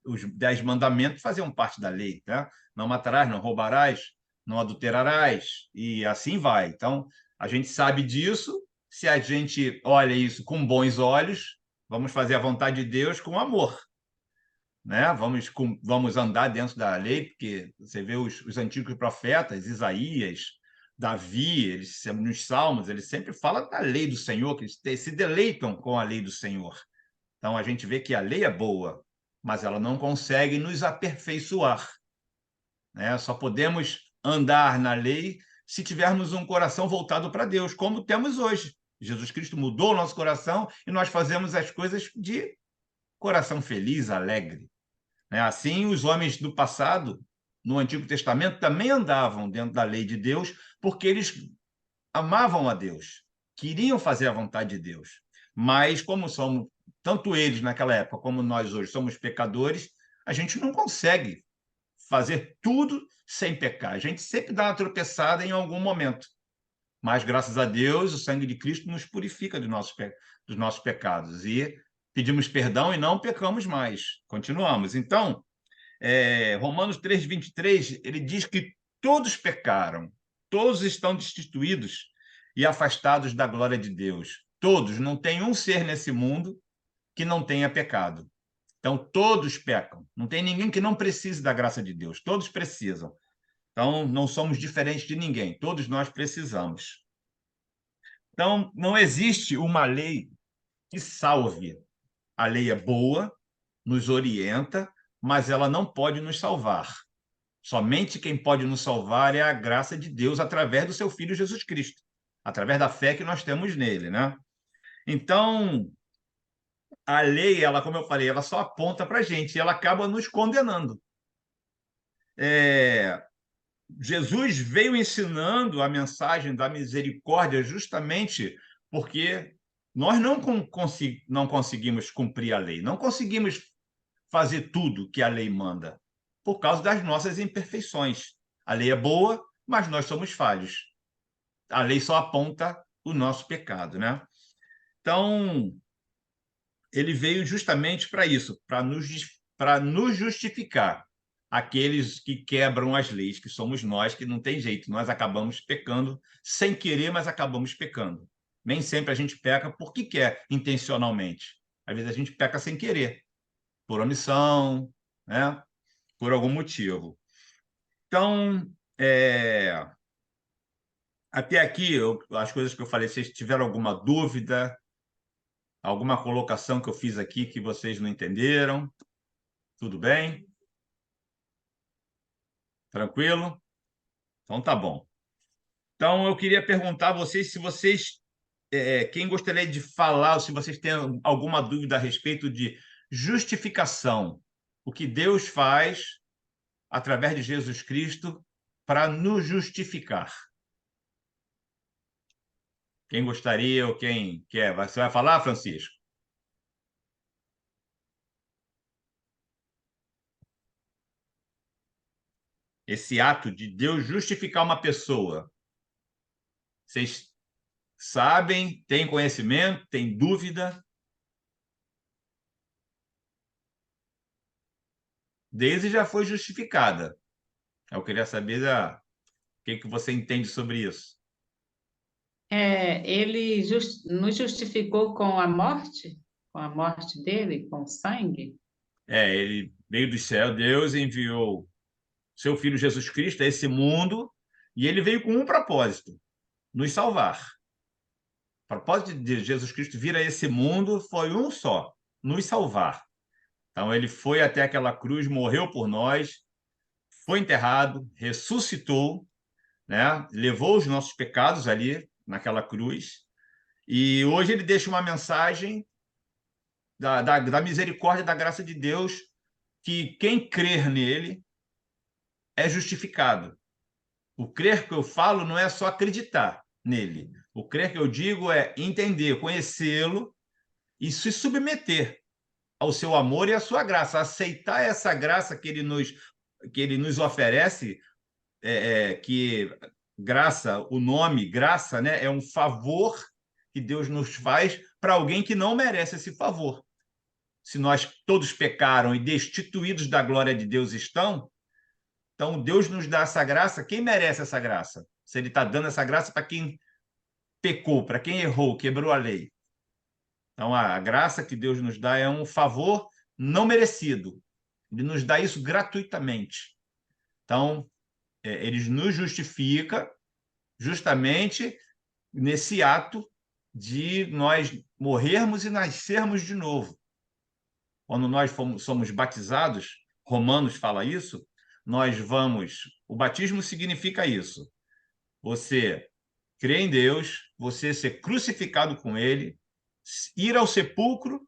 os 10 mandamentos faziam parte da lei, né? Não matarás, não roubarás, não adulterarás, e assim vai. Então, a gente sabe disso. Se a gente olha isso com bons olhos, vamos fazer a vontade de Deus com amor. Né? Vamos andar dentro da lei, porque você vê os antigos profetas, Isaías, Davi, nos Salmos, eles sempre falam da lei do Senhor, que eles se deleitam com a lei do Senhor. Então, a gente vê que a lei é boa, mas ela não consegue nos aperfeiçoar. Né? Só podemos andar na lei se tivermos um coração voltado para Deus, como temos hoje. Jesus Cristo mudou o nosso coração e nós fazemos as coisas de coração feliz, alegre. Né? Assim, os homens do passado, no Antigo Testamento, também andavam dentro da lei de Deus, porque eles amavam a Deus, queriam fazer a vontade de Deus. Mas, como somos, tanto eles naquela época como nós hoje somos pecadores, a gente não consegue fazer tudo sem pecar. A gente sempre dá uma tropeçada em algum momento. Mas, graças a Deus, o sangue de Cristo nos purifica dos nossos pecados. E pedimos perdão e não pecamos mais. Continuamos. Então, Romanos 3:23, ele diz que todos pecaram, todos estão destituídos e afastados da glória de Deus. Todos, não tem um ser nesse mundo que não tenha pecado. Então, todos pecam. Não tem ninguém que não precise da graça de Deus. Todos precisam. Então, não somos diferentes de ninguém. Todos nós precisamos. Então, não existe uma lei que salve. A lei é boa, nos orienta, mas ela não pode nos salvar. Somente quem pode nos salvar é a graça de Deus através do seu Filho Jesus Cristo, através da fé que nós temos nele, né? Então, a lei, ela, como eu falei, ela só aponta para a gente e ela acaba nos condenando. Jesus veio ensinando a mensagem da misericórdia justamente porque nós não conseguimos cumprir a lei, não conseguimos fazer tudo que a lei manda, por causa das nossas imperfeições. A lei é boa, mas nós somos falhos. A lei só aponta o nosso pecado, né? Então, ele veio justamente para isso, para nos justificar. Aqueles que quebram as leis, que somos nós, que não tem jeito, nós acabamos pecando sem querer, mas acabamos pecando. Nem sempre a gente peca porque quer, intencionalmente. Às vezes a gente peca sem querer, por omissão, né? Por algum motivo. Então, Até aqui, as coisas que eu falei, vocês tiveram alguma dúvida, alguma colocação que eu fiz aqui que vocês não entenderam? Tudo bem? Tranquilo? Então tá bom. Então eu queria perguntar a vocês se vocês, quem gostaria de falar, ou se vocês têm alguma dúvida a respeito de justificação, o que Deus faz através de Jesus Cristo para nos justificar. Quem gostaria ou quem quer? Você vai falar, Francisco? Esse ato de Deus justificar uma pessoa. Vocês sabem, têm conhecimento, têm dúvida? Daisy já foi justificada. Eu queria saber o que você entende sobre isso. Ele nos justificou com a morte dele, com o sangue. Ele veio do céu, Deus enviou seu Filho Jesus Cristo a esse mundo e ele veio com um propósito, nos salvar. O propósito de Jesus Cristo vir a esse mundo foi um só, nos salvar. Então, ele foi até aquela cruz, morreu por nós, foi enterrado, ressuscitou, né? Levou os nossos pecados ali naquela cruz. E hoje ele deixa uma mensagem da misericórdia, da graça de Deus, que quem crer nele é justificado. O crer que eu falo não é só acreditar nele. O crer que eu digo é entender, conhecê-lo e se submeter ao seu amor e à sua graça, aceitar essa graça que ele nos oferece, que graça, o nome graça, né, é um favor que Deus nos faz para alguém que não merece esse favor. Se nós todos pecaram e destituídos da glória de Deus estão, então Deus nos dá essa graça. Quem merece essa graça? Se ele está dando essa graça para quem pecou, para quem errou, quebrou a lei. Então, a graça que Deus nos dá é um favor não merecido. Ele nos dá isso gratuitamente. Então, ele nos justifica justamente nesse ato de nós morrermos e nascermos de novo. Quando nós somos batizados, Romanos fala isso, nós vamos... O batismo significa isso. Você crê em Deus, você ser crucificado com ele, ir ao sepulcro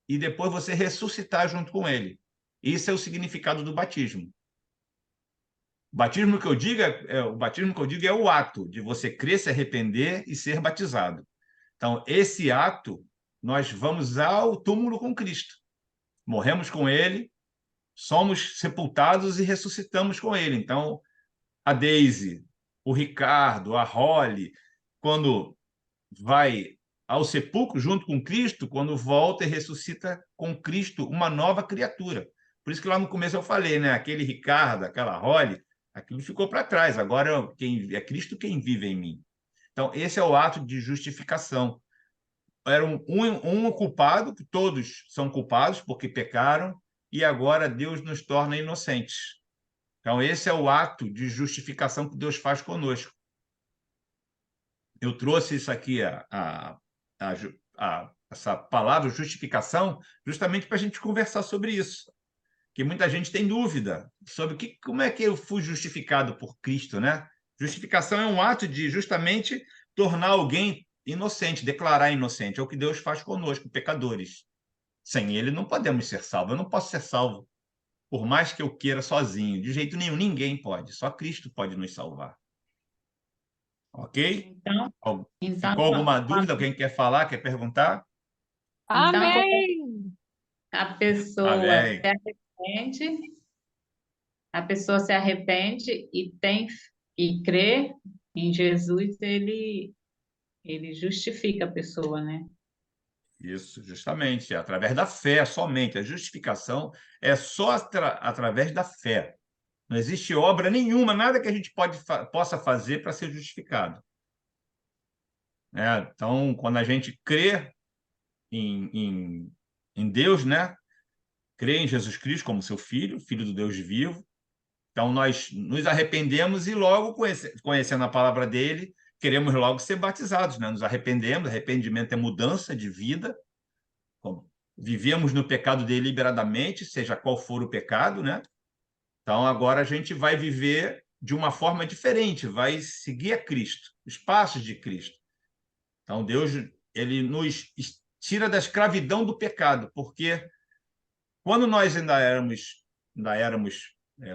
e depois você ressuscitar junto com ele. Isso é o significado do batismo. O batismo que eu digo é o ato de você crer, se arrepender e ser batizado. Então, esse ato, nós vamos ao túmulo com Cristo. Morremos com ele, somos sepultados e ressuscitamos com ele. Então, a Daisy, o Ricardo, a Holly, quando vai ao sepulcro junto com Cristo, quando volta e ressuscita com Cristo uma nova criatura. Por isso que lá no começo eu falei, né? Aquele Ricardo, aquela Holly, aquilo ficou para trás. Agora é Cristo quem vive em mim. Então, esse é o ato de justificação. Era um culpado, que todos são culpados porque pecaram, e agora Deus nos torna inocentes. Então, esse é o ato de justificação que Deus faz conosco. Eu trouxe isso aqui, essa palavra justificação, justamente para a gente conversar sobre isso. Que muita gente tem dúvida sobre como é que eu fui justificado por Cristo, né? Justificação é um ato de justamente tornar alguém inocente, declarar inocente. É o que Deus faz conosco, pecadores. Sem ele não podemos ser salvos. Eu não posso ser salvo, por mais que eu queira sozinho. De jeito nenhum, ninguém pode. Só Cristo pode nos salvar. Ok? Então, Ficou alguma dúvida? Alguém quer falar, quer perguntar? Amém! a pessoa Amém. se arrepende, a pessoa se arrepende e crê em Jesus, ele justifica a pessoa, né? Isso, justamente, através da fé somente. A justificação é só através da fé. Não existe obra nenhuma, nada que a gente possa fazer para ser justificado. Então, quando a gente crê em Deus, né? Crê em Jesus Cristo como seu Filho, Filho do Deus vivo, então nós nos arrependemos e logo, conhecendo a palavra dele, queremos logo ser batizados, né? Nos arrependemos, arrependimento é mudança de vida, vivemos no pecado deliberadamente, seja qual for o pecado, né? Então, agora a gente vai viver de uma forma diferente, vai seguir a Cristo, os passos de Cristo. Então, Deus, ele nos tira da escravidão do pecado, porque quando nós ainda éramos,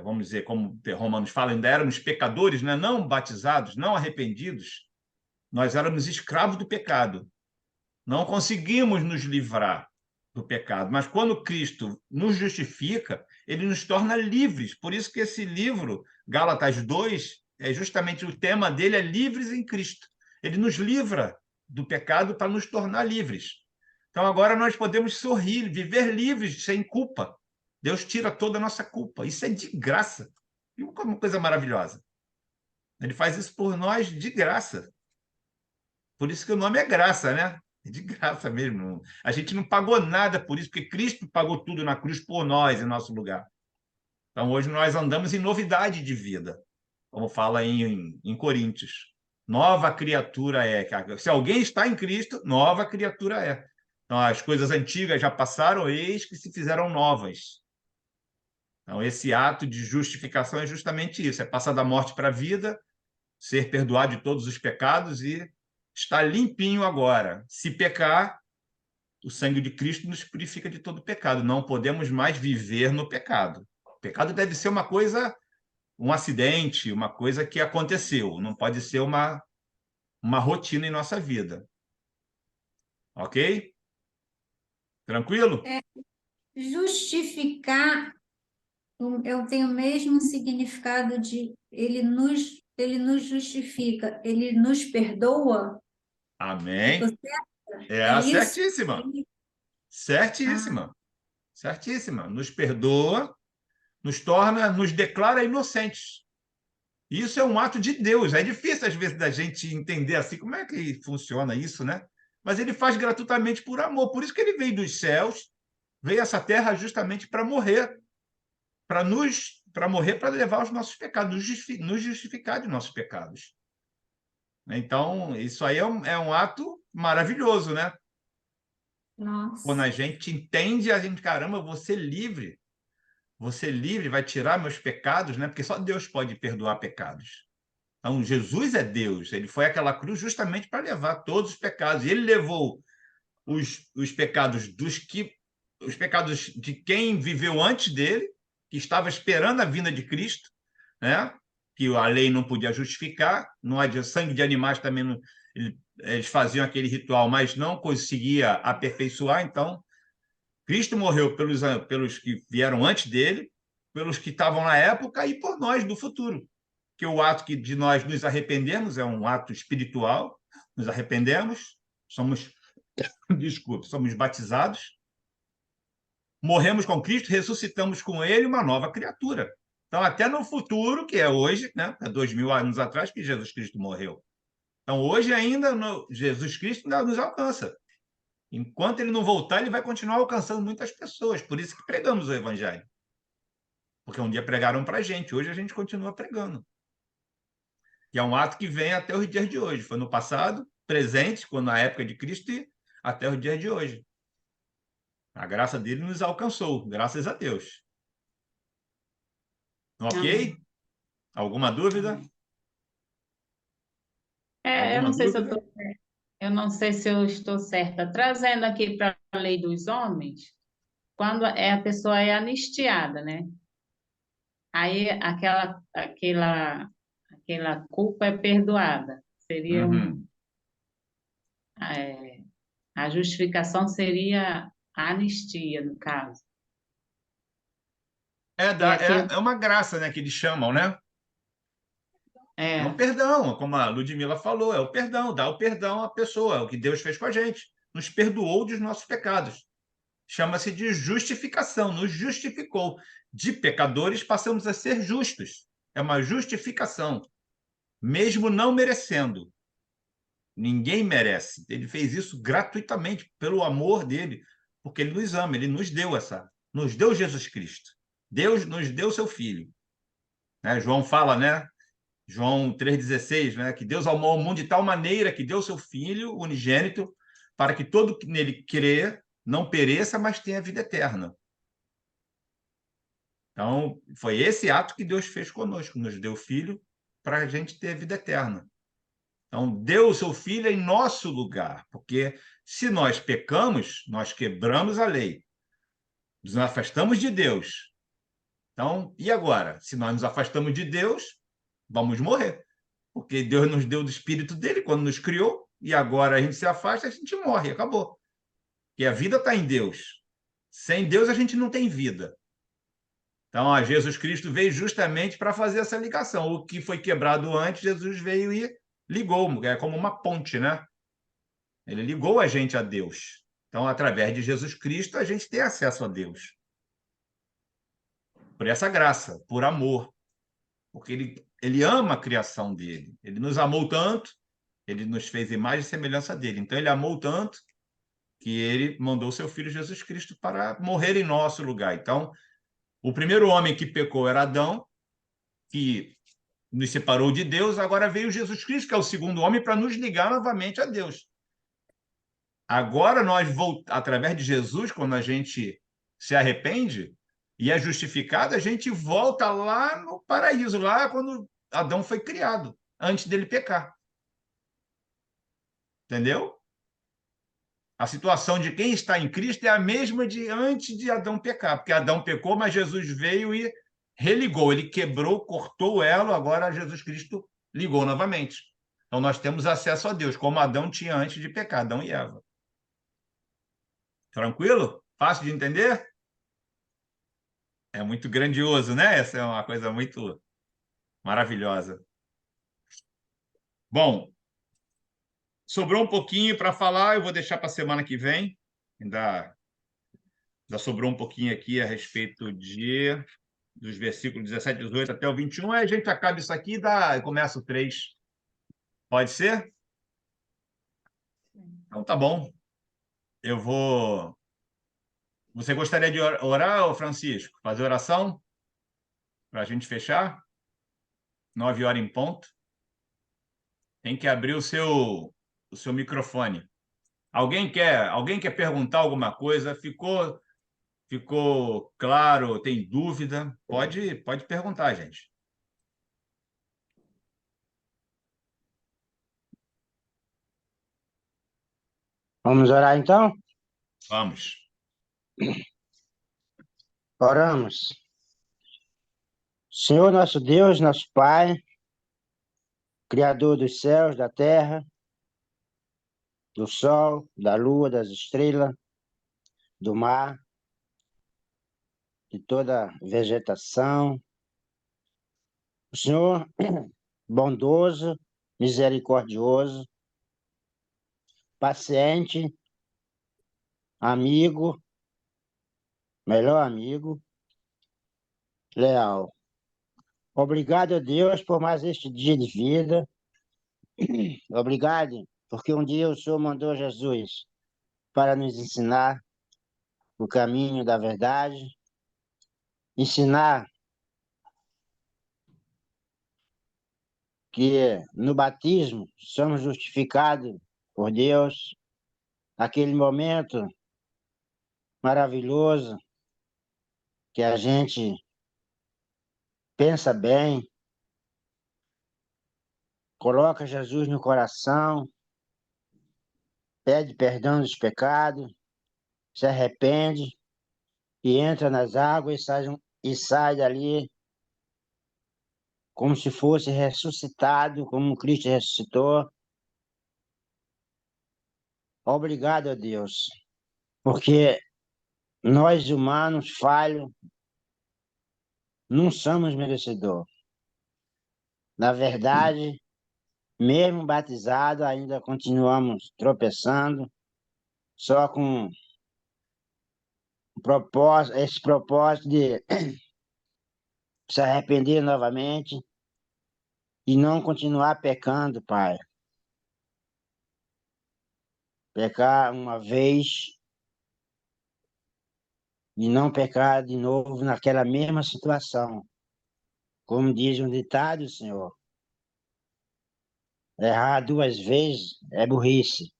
vamos dizer, como Romanos fala, ainda éramos pecadores, né? Não batizados, não arrependidos, nós éramos escravos do pecado. Não conseguimos nos livrar do pecado. Mas quando Cristo nos justifica, ele nos torna livres. Por isso que esse livro, Gálatas 2, é justamente o tema dele, é livres em Cristo. Ele nos livra do pecado para nos tornar livres. Então agora nós podemos sorrir, viver livres, sem culpa. Deus tira toda a nossa culpa. Isso é de graça. E uma coisa maravilhosa. Ele faz isso por nós de graça. Por isso que o nome é graça, né? É de graça mesmo. A gente não pagou nada por isso, porque Cristo pagou tudo na cruz por nós, em nosso lugar. Então, hoje nós andamos em novidade de vida, como fala em Coríntios. Nova criatura é. Se alguém está em Cristo, nova criatura é. Então, as coisas antigas já passaram, eis que se fizeram novas. Então, esse ato de justificação é justamente isso, é passar da morte para a vida, ser perdoado de todos os pecados e estar limpinho agora. Se pecar, o sangue de Cristo nos purifica de todo pecado. Não podemos mais viver no pecado. O pecado deve ser uma coisa, um acidente, uma coisa que aconteceu. Não pode ser uma rotina em nossa vida. Ok? Tranquilo? Justificar, eu tenho o mesmo significado de ele nos justifica, ele nos perdoa. Amém. Eu tô certa? É, isso? certíssima. Certíssima. Certíssima. Nos perdoa, nos torna, nos declara inocentes. Isso é um ato de Deus. É difícil, às vezes, da gente entender assim como é que funciona isso, né? Mas ele faz gratuitamente por amor. Por isso que ele veio dos céus, veio a essa terra justamente para morrer, para morrer, para levar os nossos pecados, nos justificar de nossos pecados. Então, isso aí é um ato maravilhoso, né? Nossa. Quando a gente entende, a gente, caramba, vou ser livre. Vou ser livre, vai tirar meus pecados, né? Porque só Deus pode perdoar pecados. Então, Jesus é Deus. Ele foi àquela cruz justamente para levar todos os pecados. E ele levou os pecados os pecados de quem viveu antes dele, que estava esperando a vinda de Cristo, né? Que a lei não podia justificar, não há sangue de animais também não, eles faziam aquele ritual, mas não conseguia aperfeiçoar. Então, Cristo morreu pelos que vieram antes dele, pelos que estavam na época e por nós do futuro. Que o ato de nós nos arrependemos é um ato espiritual, nos arrependemos, somos batizados, morremos com Cristo, ressuscitamos com ele uma nova criatura. Então, até no futuro, que é hoje, né? Há 2000 anos atrás que Jesus Cristo morreu. Então, hoje ainda, Jesus Cristo ainda nos alcança. Enquanto ele não voltar, ele vai continuar alcançando muitas pessoas. Por isso que pregamos o Evangelho. Porque um dia pregaram para a gente, hoje a gente continua pregando. E é um ato que vem até os dias de hoje. Foi no passado, presente, quando na época de Cristo, e até os dias de hoje. A graça dele nos alcançou, graças a Deus. Ok? Alguma dúvida? Eu não sei se eu não sei se eu estou certa. Trazendo aqui para a lei dos homens, quando a pessoa é anistiada, né? Aí aquela culpa é perdoada. Seria a justificação seria a anistia, no caso. É uma graça, né, que eles chamam, né? É, É um perdão, como a Ludmila falou, é o perdão, dá o perdão à pessoa, é o que Deus fez com a gente. Nos perdoou dos nossos pecados. Chama-se de justificação, nos justificou. De pecadores passamos a ser justos. É uma justificação, mesmo não merecendo. Ninguém merece. Ele fez isso gratuitamente, pelo amor dele, porque ele nos ama, ele nos deu Jesus Cristo. Deus nos deu seu Filho. Né? João fala, né? João 3,16, né? Que Deus amou o mundo de tal maneira que deu seu Filho unigênito para que todo que nele crê não pereça, mas tenha vida eterna. Então, foi esse ato que Deus fez conosco, nos deu o Filho para a gente ter vida eterna. Então, deu o seu Filho em nosso lugar, porque se nós pecamos, nós quebramos a lei, nos afastamos de Deus. Então, e agora? Se nós nos afastamos de Deus, vamos morrer, porque Deus nos deu do Espírito dele quando nos criou, e agora a gente se afasta, a gente morre, acabou. E a vida está em Deus. Sem Deus, a gente não tem vida. Então, Jesus Cristo veio justamente para fazer essa ligação. O que foi quebrado antes, Jesus veio e ligou, é como uma ponte, né? Ele ligou a gente a Deus. Então, através de Jesus Cristo, a gente tem acesso a Deus. Por essa graça, por amor. Porque ele ama a criação dele. Ele nos amou tanto, ele nos fez imagem e semelhança dele. Então, ele amou tanto que ele mandou seu Filho Jesus Cristo para morrer em nosso lugar. Então, o primeiro homem que pecou era Adão, que nos separou de Deus, agora veio Jesus Cristo, que é o segundo homem, para nos ligar novamente a Deus. Agora, nós através de Jesus, quando a gente se arrepende e é justificado, a gente volta lá no paraíso, lá quando Adão foi criado, antes dele pecar. Entendeu? A situação de quem está em Cristo é a mesma de antes de Adão pecar, porque Adão pecou, mas Jesus veio e religou, ele quebrou, cortou o elo, agora Jesus Cristo ligou novamente. Então nós temos acesso a Deus, como Adão tinha antes de pecar, Adão e Eva. Tranquilo? Fácil de entender? É muito grandioso, né? Essa é uma coisa muito maravilhosa. Bom, sobrou um pouquinho para falar, eu vou deixar para a semana que vem. Ainda sobrou um pouquinho aqui a respeito dos versículos 17, 18 até o 21. Aí a gente acaba isso aqui e começa o 3. Pode ser? Então tá bom. Eu vou. Você gostaria de orar, Francisco? Fazer oração? Para a gente fechar? 9h em ponto. Tem que abrir o seu microfone. Alguém quer perguntar alguma coisa? Ficou claro? Tem dúvida? Pode perguntar, gente. Vamos orar então? Vamos. Oramos. Senhor nosso Deus, nosso Pai, Criador dos céus, da terra, do sol, da lua, das estrelas, do mar, de toda vegetação. O Senhor, bondoso, misericordioso, paciente, amigo, melhor amigo, leal. Obrigado a Deus por mais este dia de vida. Obrigado, porque um dia o Senhor mandou Jesus para nos ensinar o caminho da verdade, ensinar que no batismo somos justificados por Deus, aquele momento maravilhoso que a gente pensa bem, coloca Jesus no coração, pede perdão dos pecados, se arrepende e entra nas águas e sai dali como se fosse ressuscitado, como Cristo ressuscitou. Obrigado a Deus, porque nós humanos falhos não somos merecedores. Na verdade, mesmo batizado, ainda continuamos tropeçando, só com esse propósito de se arrepender novamente e não continuar pecando, Pai. Pecar uma vez e não pecar de novo naquela mesma situação. Como diz um ditado, Senhor, Errar 2 vezes é burrice.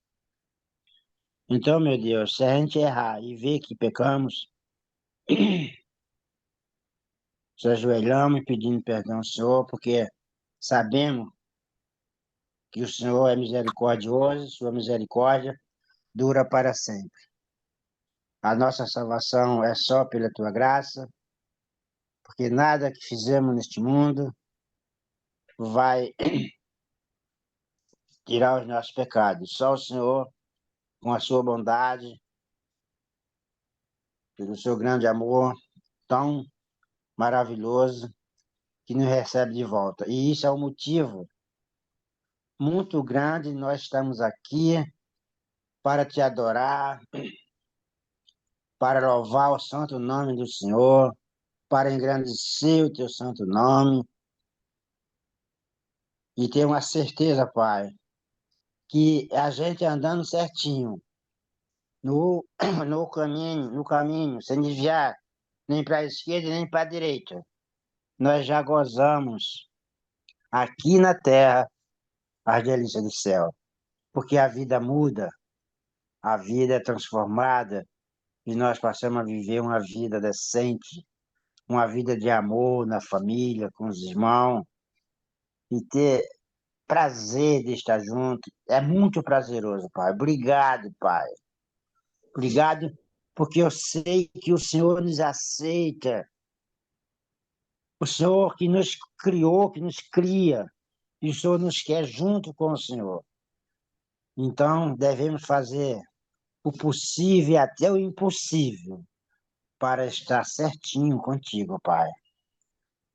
Então, meu Deus, se a gente errar e ver que pecamos, se ajoelhamos pedindo perdão ao Senhor, porque sabemos que o Senhor é misericordioso, sua misericórdia dura para sempre. A nossa salvação é só pela tua graça, porque nada que fizemos neste mundo vai tirar os nossos pecados. Só o Senhor, com a sua bondade, pelo seu grande amor tão maravilhoso, que nos recebe de volta. E isso é um motivo muito grande. Nós estamos aqui para te adorar, para louvar o santo nome do Senhor, para engrandecer o teu santo nome e ter uma certeza, Pai, que a gente andando certinho no, no caminho, sem desviar nem para a esquerda nem para a direita, nós já gozamos aqui na terra as delícias do céu, porque a vida muda, a vida é transformada e nós passamos a viver uma vida decente, uma vida de amor na família, com os irmãos, e ter prazer de estar junto. É muito prazeroso, Pai. Obrigado, Pai. Obrigado, porque eu sei que o Senhor nos aceita. O Senhor que nos criou, que nos cria, e o Senhor nos quer junto com o Senhor. Então, devemos fazer o possível e até o impossível para estar certinho contigo, Pai.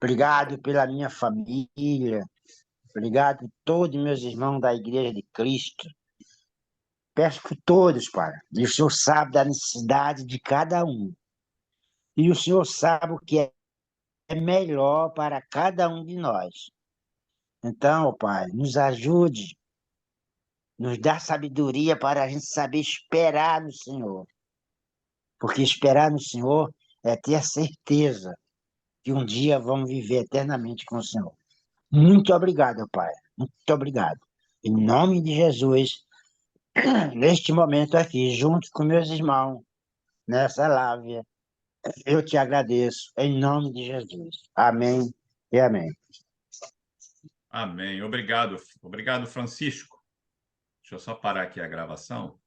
Obrigado pela minha família, obrigado por todos meus irmãos da Igreja de Cristo. Peço por todos, Pai. E o Senhor sabe da necessidade de cada um. E o Senhor sabe o que é melhor para cada um de nós. Então, Pai, nos ajude, nos dá sabedoria para a gente saber esperar no Senhor. Porque esperar no Senhor é ter a certeza que um dia vamos viver eternamente com o Senhor. Muito obrigado, Pai. Muito obrigado. Em nome de Jesus, neste momento aqui, junto com meus irmãos, nessa live, eu te agradeço, em nome de Jesus. Amém e amém. Amém. Obrigado. Obrigado, Francisco. Deixa eu só parar aqui a gravação.